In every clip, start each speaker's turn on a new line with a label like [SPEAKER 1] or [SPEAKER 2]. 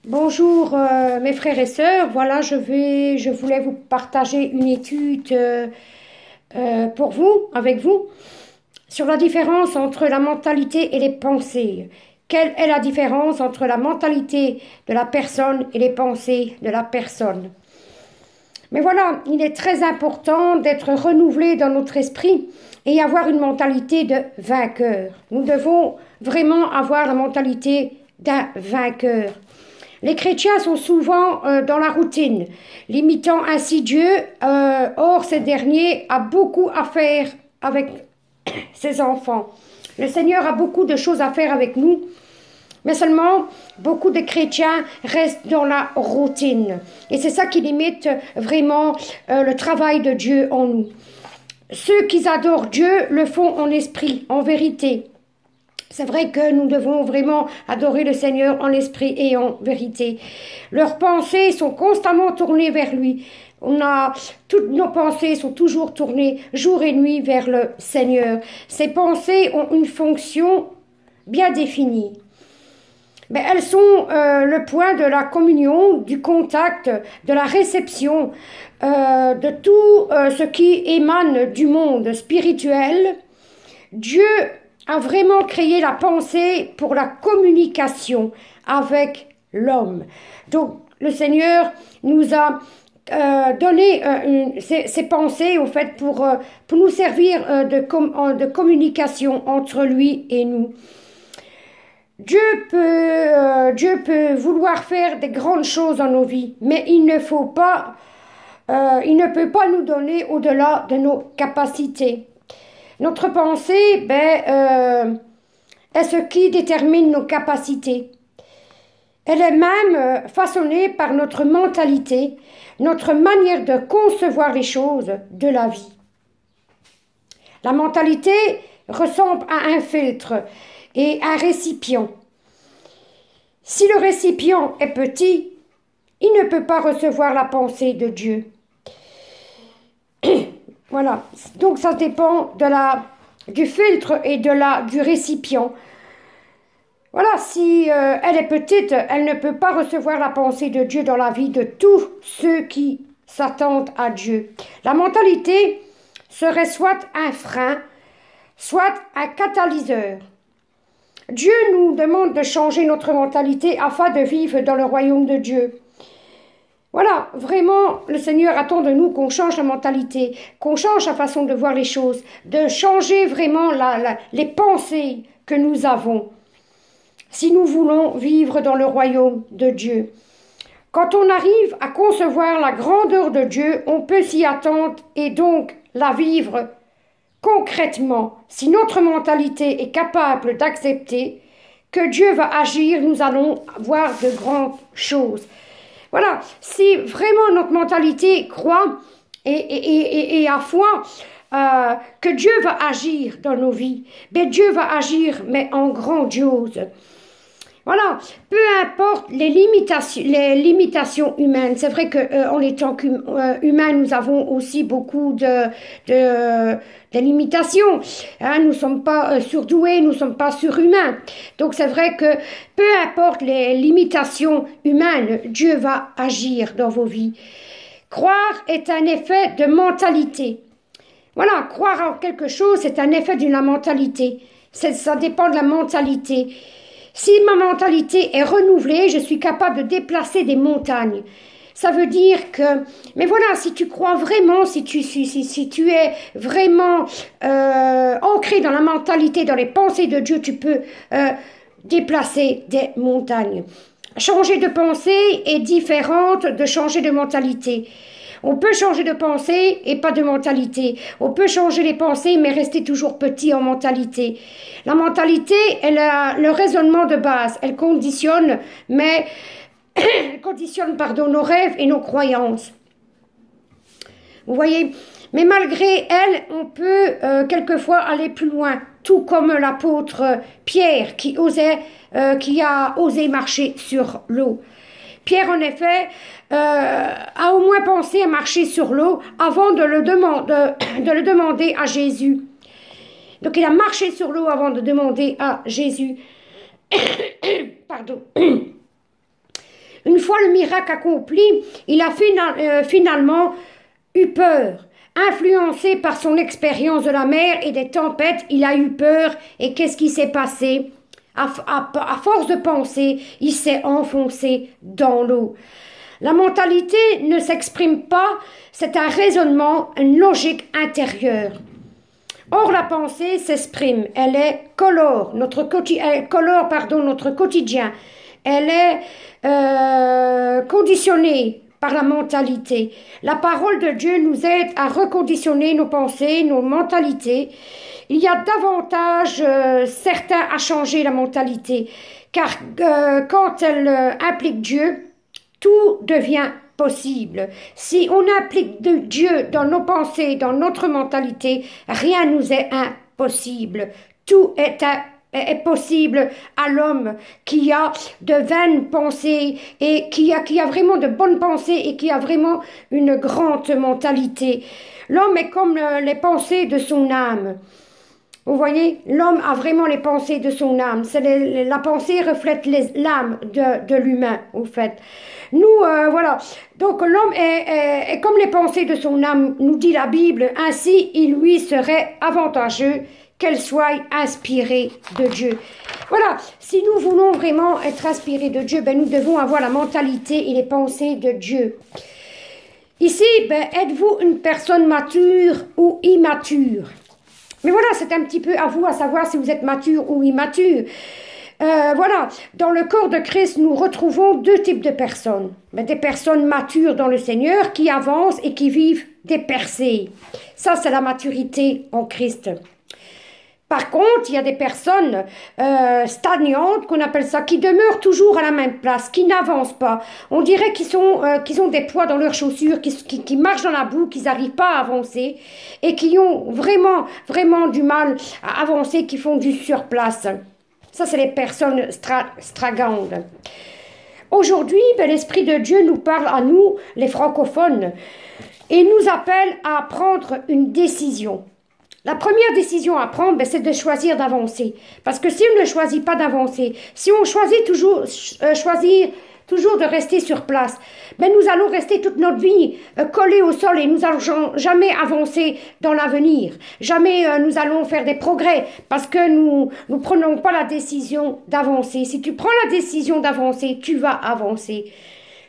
[SPEAKER 1] Bonjour mes frères et sœurs, voilà je voulais vous partager une étude pour vous, avec vous, sur la différence entre la mentalité et les pensées. Quelle est la différence entre la mentalité de la personne et les pensées de la personne? Mais voilà, il est très important d'être renouvelé dans notre esprit et avoir une mentalité de vainqueur. Nous devons vraiment avoir la mentalité d'un vainqueur. Les chrétiens sont souvent dans la routine, limitant ainsi Dieu. Or, ce dernier a beaucoup à faire avec ses enfants. Le Seigneur a beaucoup de choses à faire avec nous, mais seulement beaucoup de chrétiens restent dans la routine. Et c'est ça qui limite vraiment le travail de Dieu en nous. Ceux qui adorent Dieu le font en esprit, en vérité. C'est vrai que nous devons vraiment adorer le Seigneur en esprit et en vérité. Leurs pensées sont constamment tournées vers lui. Toutes nos pensées sont toujours tournées jour et nuit vers le Seigneur. Ces pensées ont une fonction bien définie. Mais elles sont le point de la communion, du contact, de la réception, de tout ce qui émane du monde spirituel. Dieu a vraiment créé la pensée pour la communication avec l'homme. Donc le Seigneur nous a donné ces pensées au fait pour nous servir de communication entre lui et nous. Dieu peut vouloir faire des grandes choses dans nos vies, mais il ne peut pas nous donner au-delà de nos capacités. Notre pensée, est ce qui détermine nos capacités. Elle est même façonnée par notre mentalité, notre manière de concevoir les choses de la vie. La mentalité ressemble à un filtre et un récipient. Si le récipient est petit, il ne peut pas recevoir la pensée de Dieu. Voilà, donc ça dépend du filtre et du récipient. Voilà, si elle est petite, elle ne peut pas recevoir la pensée de Dieu dans la vie de tous ceux qui s'attendent à Dieu. La mentalité serait soit un frein, soit un catalyseur. Dieu nous demande de changer notre mentalité afin de vivre dans le royaume de Dieu. Voilà, vraiment, le Seigneur attend de nous qu'on change la mentalité, qu'on change la façon de voir les choses, de changer vraiment les pensées que nous avons, si nous voulons vivre dans le royaume de Dieu. Quand on arrive à concevoir la grandeur de Dieu, on peut s'y attendre et donc la vivre concrètement. Si notre mentalité est capable d'accepter que Dieu va agir, nous allons voir de grandes choses. Voilà, si vraiment notre mentalité croit et a foi que Dieu va agir dans nos vies, mais Dieu va agir, mais en grandiose. Voilà, peu importe les limitations humaines. C'est vrai qu'en étant qu'humains, nous avons aussi beaucoup de limitations. Hein, nous ne sommes pas surdoués, nous ne sommes pas surhumains. Donc c'est vrai que peu importe les limitations humaines, Dieu va agir dans vos vies. Croire est un effet de mentalité. Voilà, croire en quelque chose, c'est un effet d'une mentalité. Ça dépend de la mentalité. Si ma mentalité est renouvelée, je suis capable de déplacer des montagnes. Ça veut dire que, mais voilà, si tu crois vraiment, si tu es vraiment ancré dans la mentalité, dans les pensées de Dieu, tu peux déplacer des montagnes. Changer de pensée est différente de changer de mentalité. On peut changer de pensée et pas de mentalité. On peut changer les pensées mais rester toujours petit en mentalité. La mentalité, elle a le raisonnement de base. Elle conditionne, nos rêves et nos croyances. Vous voyez? Mais malgré elle, on peut quelquefois aller plus loin. Tout comme l'apôtre Pierre qui a osé marcher sur l'eau. Pierre, en effet, a au moins pensé à marcher sur l'eau avant de le demander à Jésus. Donc il a marché sur l'eau avant de demander à Jésus. Pardon. Une fois le miracle accompli, il a finalement eu peur. Influencé par son expérience de la mer et des tempêtes, il a eu peur. Et qu'est-ce qui s'est passé? À force de penser, il s'est enfoncé dans l'eau. La mentalité ne s'exprime pas, c'est un raisonnement, une logique intérieure. Or, la pensée s'exprime, elle colore notre quotidien, elle est conditionnée par la mentalité. La parole de Dieu nous aide à reconditionner nos pensées, nos mentalités. Il y a davantage certains à changer la mentalité, car quand elle implique Dieu, tout devient possible. Si on implique Dieu dans nos pensées, dans notre mentalité, rien nous est impossible. Tout est possible à l'homme qui a de vaines pensées et qui a vraiment de bonnes pensées et qui a vraiment une grande mentalité. L'homme est comme les pensées de son âme. Vous voyez, l'homme a vraiment les pensées de son âme. La pensée reflète l'âme de l'humain, au fait. Nous, voilà. Donc, l'homme est comme les pensées de son âme, nous dit la Bible. Ainsi, il lui serait avantageux qu'elle soit inspirée de Dieu. Voilà. Si nous voulons vraiment être inspirés de Dieu, ben, nous devons avoir la mentalité et les pensées de Dieu. Ici, ben, êtes-vous une personne mature ou immature? Mais voilà, c'est un petit peu à vous à savoir si vous êtes mature ou immature. Voilà, dans le corps de Christ, nous retrouvons deux types de personnes. Des personnes matures dans le Seigneur qui avancent et qui vivent des percées. Ça, c'est la maturité en Christ. Par contre, il y a des personnes stagnantes, qu'on appelle ça, qui demeurent toujours à la même place, qui n'avancent pas. On dirait qu'ils ont des poids dans leurs chaussures, qui marchent dans la boue, qu'ils n'arrivent pas à avancer et qui ont vraiment, vraiment du mal à avancer, qui font du surplace. Ça, c'est les personnes stagnantes. Aujourd'hui, ben, l'Esprit de Dieu nous parle à nous, les francophones, et nous appelle à prendre une décision. La première décision à prendre, ben, c'est de choisir d'avancer. Parce que si on ne choisit pas d'avancer, si on choisit toujours de rester sur place, ben, nous allons rester toute notre vie collés au sol et nous n'allons jamais avancer dans l'avenir. Jamais nous allons faire des progrès parce que nous ne prenons pas la décision d'avancer. Si tu prends la décision d'avancer, tu vas avancer.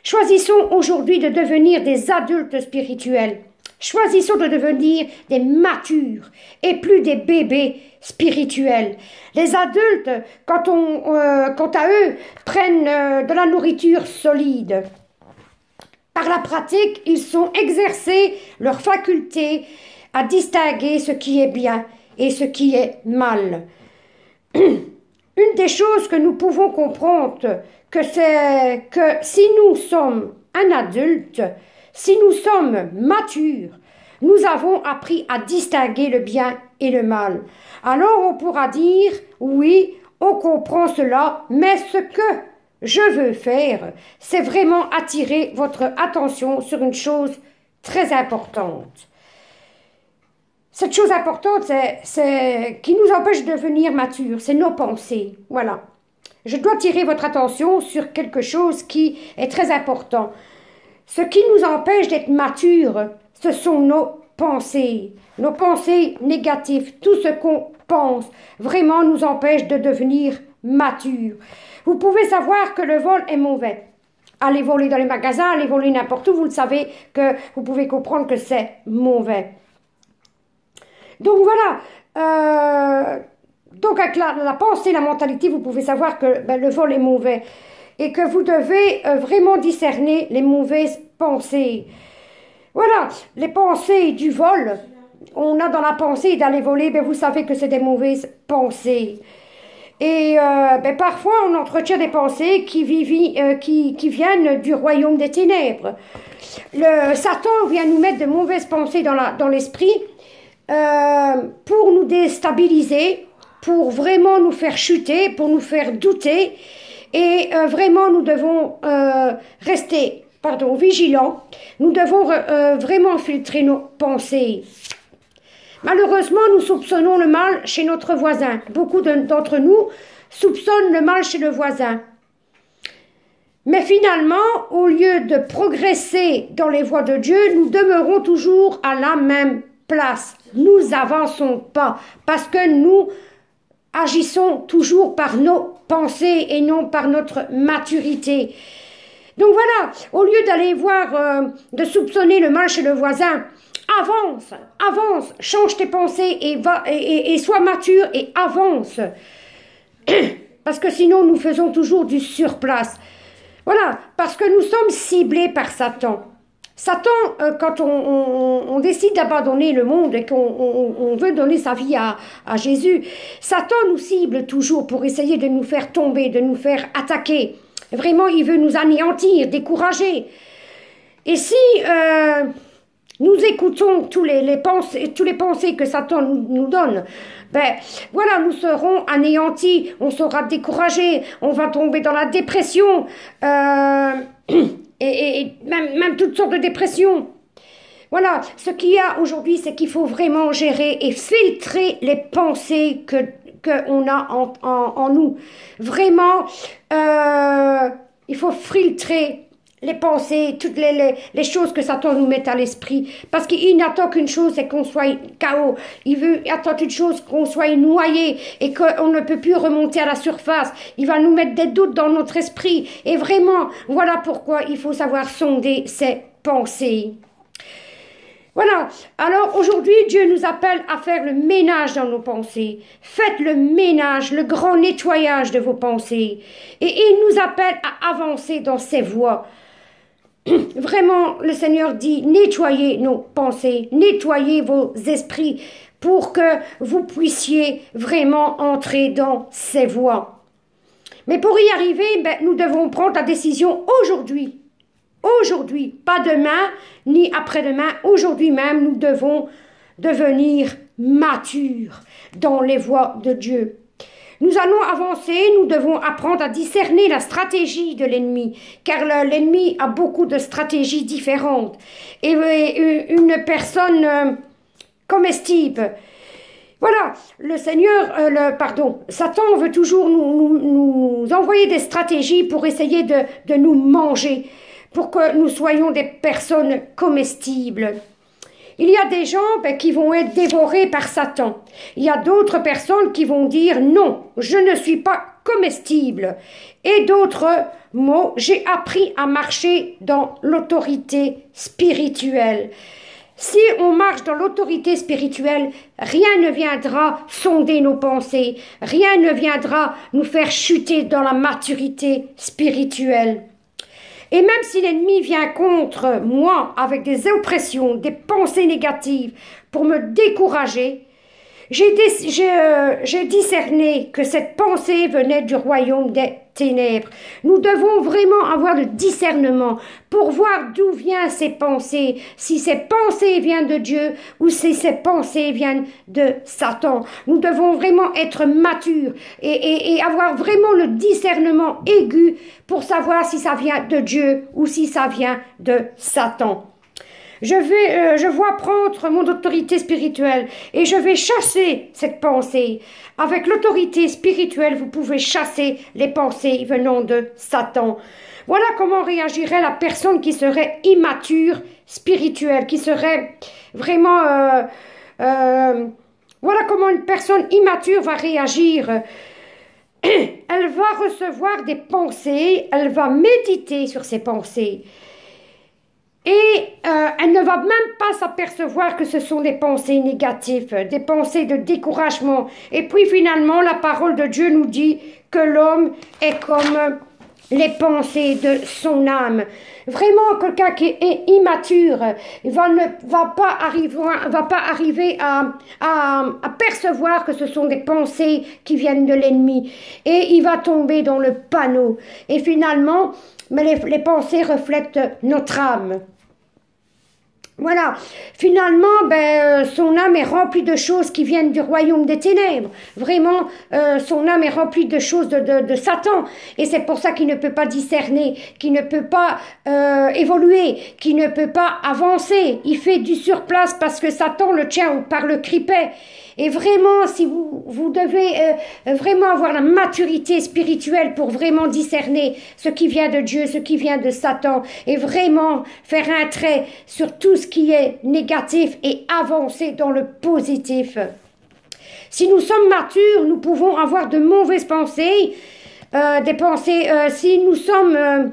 [SPEAKER 1] Choisissons aujourd'hui de devenir des adultes spirituels. Choisissons de devenir des matures et plus des bébés spirituels. Les adultes, quant à eux, prennent de la nourriture solide. Par la pratique, ils ont exercé leur faculté à distinguer ce qui est bien et ce qui est mal. Une des choses que nous pouvons comprendre, c'est que si nous sommes un adulte, si nous sommes matures, nous avons appris à distinguer le bien et le mal. Alors on pourra dire, oui, on comprend cela, mais ce que je veux faire, c'est vraiment attirer votre attention sur une chose très importante. Cette chose importante, c'est qui nous empêche de devenir matures, c'est nos pensées. Voilà. Je dois attirer votre attention sur quelque chose qui est très important. Ce qui nous empêche d'être matures, ce sont nos pensées négatives. Tout ce qu'on pense vraiment nous empêche de devenir matures. Vous pouvez savoir que le vol est mauvais. Allez voler dans les magasins, allez voler n'importe où, vous le savez que vous pouvez comprendre que c'est mauvais. Donc voilà, donc avec la pensée, la mentalité, vous pouvez savoir que le vol est mauvais. Et que vous devez vraiment discerner les mauvaises pensées. Voilà, les pensées du vol, on a dans la pensée d'aller voler, ben vous savez que c'est des mauvaises pensées. Et parfois, on entretient des pensées qui viennent du royaume des ténèbres. Satan vient nous mettre de mauvaises pensées dans l'esprit pour nous déstabiliser, pour vraiment nous faire chuter, pour nous faire douter. Et vraiment, nous devons rester vigilants. Nous devons vraiment filtrer nos pensées. Malheureusement, nous soupçonnons le mal chez notre voisin. Beaucoup d'entre nous soupçonnent le mal chez le voisin. Mais finalement, au lieu de progresser dans les voies de Dieu, nous demeurons toujours à la même place. Nous avançons pas parce que nous agissons toujours par nos pensées et non par notre maturité. Donc voilà, au lieu d'aller voir, de soupçonner le mal chez le voisin, avance, avance, change tes pensées et sois mature et avance. Parce que sinon nous faisons toujours du surplace. Voilà, parce que nous sommes ciblés par Satan. Satan, quand on décide d'abandonner le monde et qu'on veut donner sa vie à Jésus, Satan nous cible toujours pour essayer de nous faire tomber, de nous faire attaquer. Vraiment, il veut nous anéantir, décourager. Et si nous écoutons tous les pensées que Satan nous donne, ben voilà, nous serons anéantis, on sera découragés, on va tomber dans la dépression, et même toutes sortes de dépressions. Voilà, ce qu'il y a aujourd'hui, c'est qu'il faut vraiment gérer et filtrer les pensées qu'on a en nous. Vraiment, il faut filtrer les pensées, toutes les choses que Satan nous met à l'esprit. Parce qu'il n'attend qu'une chose, c'est qu'on soit KO. Il attend une chose, qu'on soit noyé et qu'on ne peut plus remonter à la surface. Il va nous mettre des doutes dans notre esprit. Et vraiment, voilà pourquoi il faut savoir sonder ses pensées. Voilà, alors aujourd'hui, Dieu nous appelle à faire le ménage dans nos pensées. Faites le ménage, le grand nettoyage de vos pensées. Et il nous appelle à avancer dans ses voies. Vraiment, le Seigneur dit, nettoyez nos pensées, nettoyez vos esprits pour que vous puissiez vraiment entrer dans ses voies. Mais pour y arriver, nous devons prendre la décision aujourd'hui. Aujourd'hui, pas demain, ni après-demain, aujourd'hui même, nous devons devenir matures dans les voies de Dieu. Nous allons avancer, nous devons apprendre à discerner la stratégie de l'ennemi, car l'ennemi a beaucoup de stratégies différentes. Et une personne comestible, voilà, Satan veut toujours nous envoyer des stratégies pour essayer de nous manger, pour que nous soyons des personnes comestibles. Il y a des gens qui vont être dévorés par Satan. Il y a d'autres personnes qui vont dire non, je ne suis pas comestible. Et d'autres mots, j'ai appris à marcher dans l'autorité spirituelle. Si on marche dans l'autorité spirituelle, rien ne viendra sonder nos pensées, rien ne viendra nous faire chuter dans la maturité spirituelle. Et même si l'ennemi vient contre moi avec des oppressions, des pensées négatives pour me décourager, j'ai discerné que cette pensée venait du royaume des ténèbres. Nous devons vraiment avoir le discernement pour voir d'où viennent ces pensées, si ces pensées viennent de Dieu ou si ces pensées viennent de Satan. Nous devons vraiment être matures et avoir vraiment le discernement aigu pour savoir si ça vient de Dieu ou si ça vient de Satan. Je vois prendre mon autorité spirituelle et je vais chasser cette pensée. Avec l'autorité spirituelle, vous pouvez chasser les pensées venant de Satan. Voilà comment réagirait la personne qui serait immature spirituelle, qui serait vraiment... voilà comment une personne immature va réagir. Elle va recevoir des pensées, elle va méditer sur ces pensées. Et elle ne va même pas s'apercevoir que ce sont des pensées négatives, des pensées de découragement. Et puis finalement, la parole de Dieu nous dit que l'homme est comme les pensées de son âme. Vraiment, quelqu'un qui est immature ne va pas arriver à percevoir que ce sont des pensées qui viennent de l'ennemi. Et il va tomber dans le panneau. Et finalement, mais les pensées reflètent notre âme. Voilà, finalement, son âme est remplie de choses qui viennent du royaume des ténèbres. Vraiment, son âme est remplie de choses de Satan. Et c'est pour ça qu'il ne peut pas discerner, qu'il ne peut pas évoluer, qu'il ne peut pas avancer. Il fait du surplace parce que Satan le tient par le cripet. Et vraiment, si vous devez vraiment avoir la maturité spirituelle pour vraiment discerner ce qui vient de Dieu, ce qui vient de Satan, et vraiment faire un trait sur tout ce qui est négatif et avancer dans le positif. Si nous sommes matures, nous pouvons avoir de mauvaises pensées, si nous sommes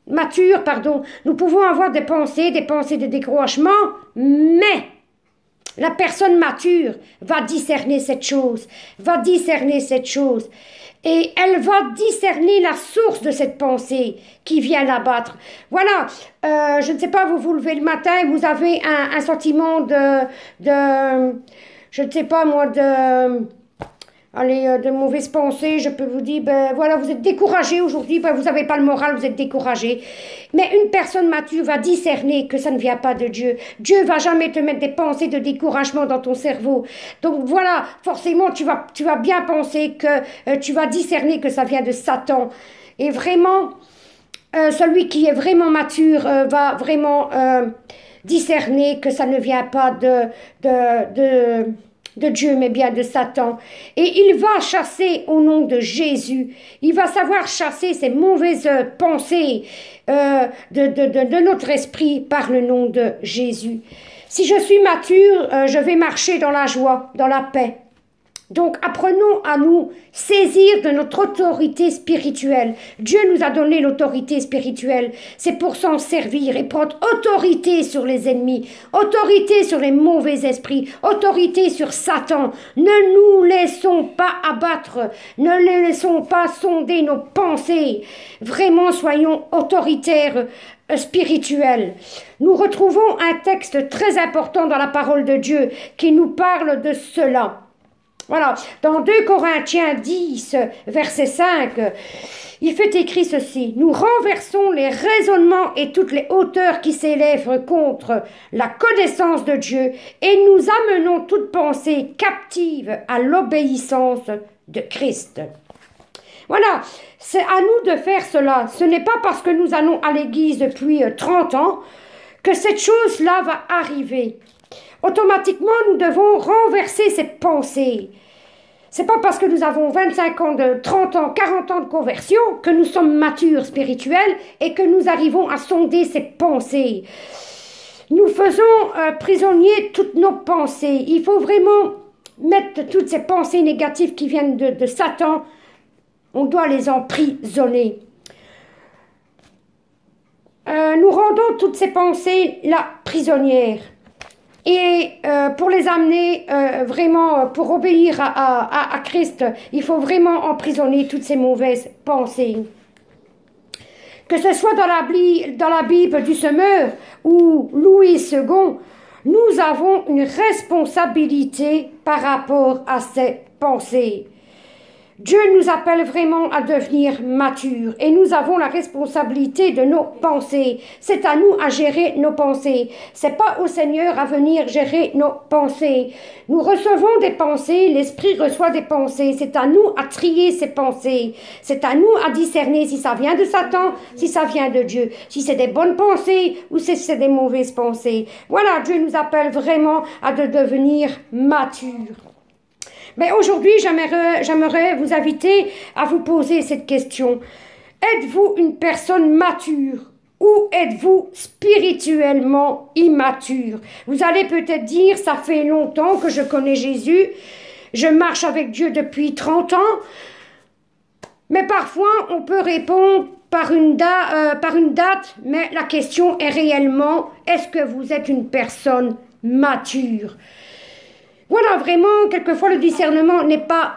[SPEAKER 1] matures, pardon, nous pouvons avoir des pensées de décrochement, mais la personne mature va discerner cette chose, et elle va discerner la source de cette pensée qui vient l'abattre. Voilà, je ne sais pas, vous vous levez le matin et vous avez un sentiment je ne sais pas moi, de mauvaises pensées, je peux vous dire, voilà, vous êtes découragé aujourd'hui, vous n'avez pas le moral, vous êtes découragé. Mais une personne mature va discerner que ça ne vient pas de Dieu. Dieu va jamais te mettre des pensées de découragement dans ton cerveau. Donc voilà, forcément, tu vas bien penser que tu vas discerner que ça vient de Satan. Et vraiment, celui qui est vraiment mature va vraiment discerner que ça ne vient pas de Dieu, mais bien de Satan. Et il va chasser au nom de Jésus. Il va savoir chasser ces mauvaises pensées de notre esprit par le nom de Jésus. Si je suis mature, je vais marcher dans la joie, dans la paix. Donc apprenons à nous saisir de notre autorité spirituelle. Dieu nous a donné l'autorité spirituelle. C'est pour s'en servir et prendre autorité sur les ennemis, autorité sur les mauvais esprits, autorité sur Satan. Ne nous laissons pas abattre, ne laissons pas sonder nos pensées. Vraiment soyons autoritaires spirituels. Nous retrouvons un texte très important dans la parole de Dieu qui nous parle de cela. Voilà, dans 2 Corinthiens 10, verset 5, il fait écrit ceci: « Nous renversons les raisonnements et toutes les hauteurs qui s'élèvent contre la connaissance de Dieu et nous amenons toute pensée captive à l'obéissance de Christ. » Voilà, c'est à nous de faire cela. Ce n'est pas parce que nous allons à l'église depuis 30 ans que cette chose-là va arriver. Automatiquement, nous devons renverser cette pensée. C'est pas parce que nous avons 25 ans, 30 ans, 40 ans de conversion que nous sommes matures spirituels et que nous arrivons à sonder ces pensées. Nous faisons prisonnier toutes nos pensées. Il faut vraiment mettre toutes ces pensées négatives qui viennent de Satan. On doit les emprisonner. Nous rendons toutes ces pensées-là prisonnières. Et pour les amener vraiment, pour obéir à Christ, il faut vraiment emprisonner toutes ces mauvaises pensées. Que ce soit dans la Bible du Semeur ou Louis II, nous avons une responsabilité par rapport à ces pensées. Dieu nous appelle vraiment à devenir matures et nous avons la responsabilité de nos pensées. C'est à nous à gérer nos pensées. C'est pas au Seigneur à venir gérer nos pensées. Nous recevons des pensées, l'Esprit reçoit des pensées. C'est à nous à trier ces pensées. C'est à nous à discerner si ça vient de Satan, si ça vient de Dieu. Si c'est des bonnes pensées ou si c'est des mauvaises pensées. Voilà, Dieu nous appelle vraiment à devenir matures. Mais aujourd'hui, j'aimerais vous inviter à vous poser cette question. Êtes-vous une personne mature ou êtes-vous spirituellement immature? Vous allez peut-être dire, ça fait longtemps que je connais Jésus, je marche avec Dieu depuis 30 ans, mais parfois on peut répondre par une date, mais la question est réellement, est-ce que vous êtes une personne mature? Voilà, vraiment, quelquefois le discernement n'est pas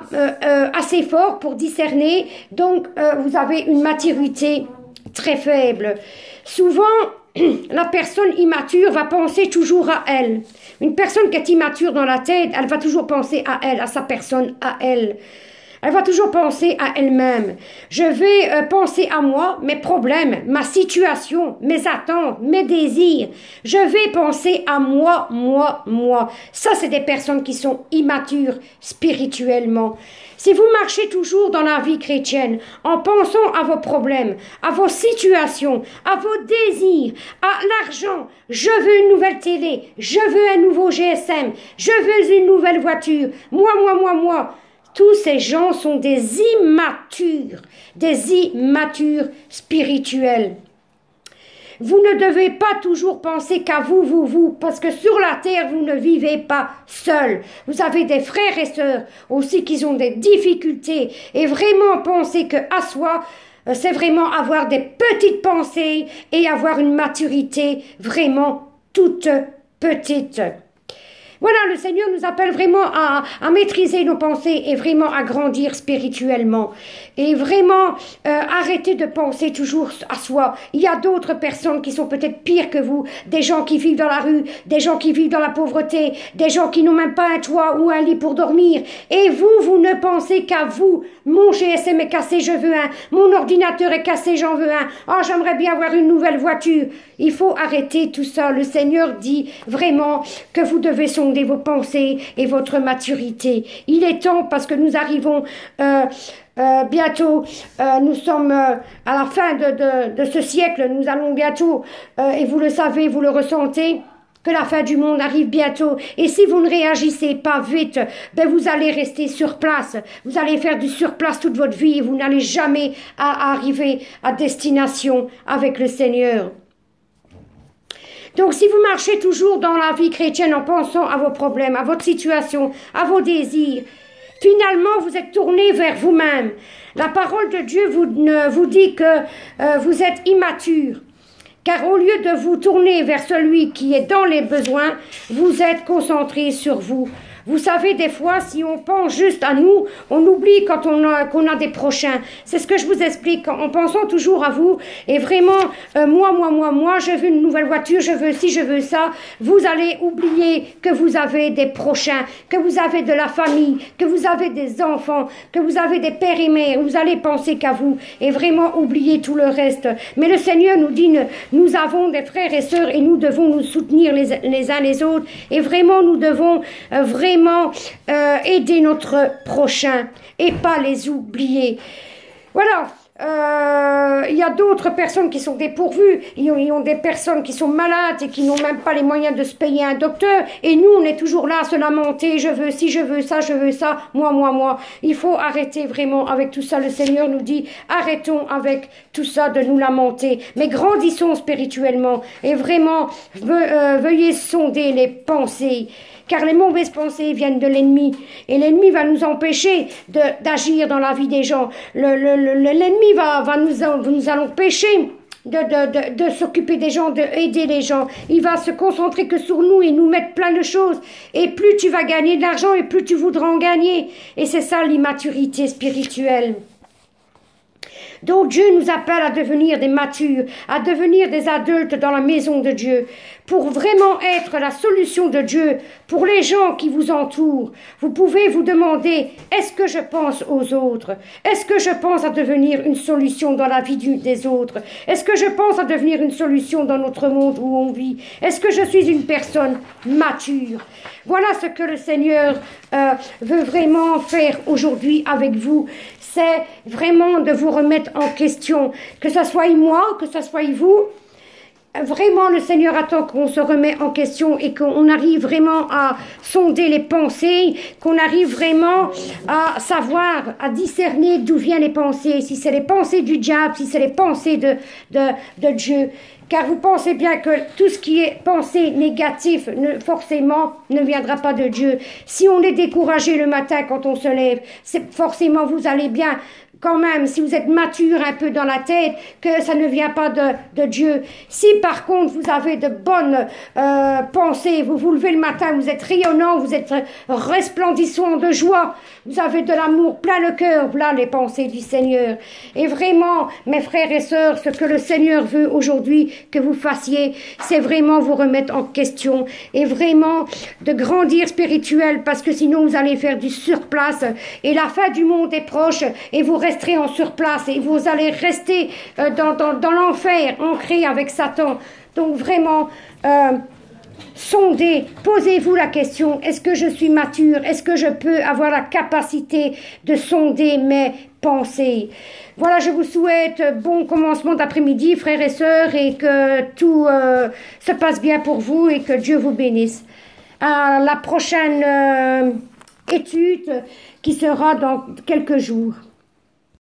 [SPEAKER 1] assez fort pour discerner, donc vous avez une maturité très faible. Souvent, la personne immature va penser toujours à elle. Une personne qui est immature dans la tête, elle va toujours penser à elle, à sa personne, à elle. Elle va toujours penser à elle-même. Je vais penser à moi, mes problèmes, ma situation, mes attentes, mes désirs. Je vais penser à moi, moi, moi. Ça, c'est des personnes qui sont immatures spirituellement. Si vous marchez toujours dans la vie chrétienne en pensant à vos problèmes, à vos situations, à vos désirs, à l'argent, je veux une nouvelle télé, je veux un nouveau GSM, je veux une nouvelle voiture, moi, tous ces gens sont des immatures spirituels. Vous ne devez pas toujours penser qu'à vous, parce que sur la terre, vous ne vivez pas seul. Vous avez des frères et sœurs aussi qui ont des difficultés. Et vraiment penser qu'à soi, c'est vraiment avoir des petites pensées et avoir une maturité vraiment toute petite. Voilà, le Seigneur nous appelle vraiment à maîtriser nos pensées et vraiment à grandir spirituellement. Et vraiment arrêter de penser toujours à soi. Il y a d'autres personnes qui sont peut-être pires que vous, des gens qui vivent dans la rue, des gens qui vivent dans la pauvreté, des gens qui n'ont même pas un toit ou un lit pour dormir. Et vous ne pensez qu'à vous. Mon GSM est cassé, je veux un. Mon ordinateur est cassé, j'en veux un. Oh, j'aimerais bien avoir une nouvelle voiture. Il faut arrêter tout ça. Le Seigneur dit vraiment que vous devez sonder vos pensées et votre maturité. Il est temps parce que nous arrivons bientôt, nous sommes à la fin de ce siècle, nous allons bientôt, et vous le savez, vous le ressentez, que la fin du monde arrive bientôt. Et si vous ne réagissez pas vite, ben vous allez rester sur place. Vous allez faire du surplace toute votre vie et vous n'allez jamais arriver à destination avec le Seigneur. Donc si vous marchez toujours dans la vie chrétienne en pensant à vos problèmes, à votre situation, à vos désirs, finalement vous êtes tourné vers vous-même. La parole de Dieu vous dit que vous êtes immature. Car au lieu de vous tourner vers celui qui est dans les besoins, vous êtes concentré sur vous. Vous savez, des fois, si on pense juste à nous, on oublie quand qu'on a des prochains. C'est ce que je vous explique, en pensant toujours à vous. Et vraiment, moi, je veux une nouvelle voiture, je veux ci, je veux ça. Vous allez oublier que vous avez des prochains, que vous avez de la famille, que vous avez des enfants, que vous avez des pères et mères. Vous allez penser qu'à vous et vraiment oublier tout le reste. Mais le Seigneur nous dit, nous avons des frères et sœurs et nous devons nous soutenir les uns les autres. Et vraiment, nous devons vraiment aider notre prochain et pas les oublier. Voilà. Il y a d'autres personnes qui sont dépourvues, ils ont des personnes qui sont malades et qui n'ont même pas les moyens de se payer un docteur, et nous on est toujours là à se lamenter, je veux ci, je veux ça, moi. Il faut arrêter vraiment avec tout ça. Le Seigneur nous dit, arrêtons avec tout ça de nous lamenter, mais grandissons spirituellement et vraiment veuillez sonder les pensées. Car les mauvaises pensées viennent de l'ennemi. Et l'ennemi va nous empêcher d'agir dans la vie des gens. L'ennemi va nous allons empêcher de s'occuper des gens, d'aider les gens. Il va se concentrer que sur nous et nous mettre plein de choses. Et plus tu vas gagner de l'argent et plus tu voudras en gagner. Et c'est ça l'immaturité spirituelle. Donc Dieu nous appelle à devenir des matures, à devenir des adultes dans la maison de Dieu, pour vraiment être la solution de Dieu pour les gens qui vous entourent. Vous pouvez vous demander, est-ce que je pense aux autres? Est-ce que je pense à devenir une solution dans la vie des autres? Est-ce que je pense à devenir une solution dans notre monde où on vit? Est-ce que je suis une personne mature? Voilà ce que le Seigneur veut vraiment faire aujourd'hui avec vous. C'est vraiment de vous remettre en question, que ce soit moi, que ce soit vous. Vraiment, le Seigneur attend qu'on se remette en question et qu'on arrive vraiment à sonder les pensées, qu'on arrive vraiment à savoir, à discerner d'où viennent les pensées, si c'est les pensées du diable, si c'est les pensées de Dieu. Car vous pensez bien que tout ce qui est pensée négatif, forcément, ne viendra pas de Dieu. Si on est découragé le matin quand on se lève, forcément vous allez bien quand même, si vous êtes mature un peu dans la tête, que ça ne vient pas de Dieu. Si par contre vous avez de bonnes pensées, vous vous levez le matin, vous êtes rayonnant, vous êtes resplendissant de joie, vous avez de l'amour plein le cœur, voilà les pensées du Seigneur. Et vraiment, mes frères et sœurs, ce que le Seigneur veut aujourd'hui que vous fassiez, c'est vraiment vous remettre en question et vraiment de grandir spirituel, parce que sinon vous allez faire du surplace et la fin du monde est proche et vous resterez en surplace et vous allez rester dans l'enfer, ancré avec Satan. Donc vraiment, sondez, posez-vous la question, est-ce que je suis mature? Est-ce que je peux avoir la capacité de sonder mes pensées? Voilà, je vous souhaite bon commencement d'après-midi, frères et sœurs, et que tout se passe bien pour vous et que Dieu vous bénisse. À la prochaine étude qui sera dans quelques jours.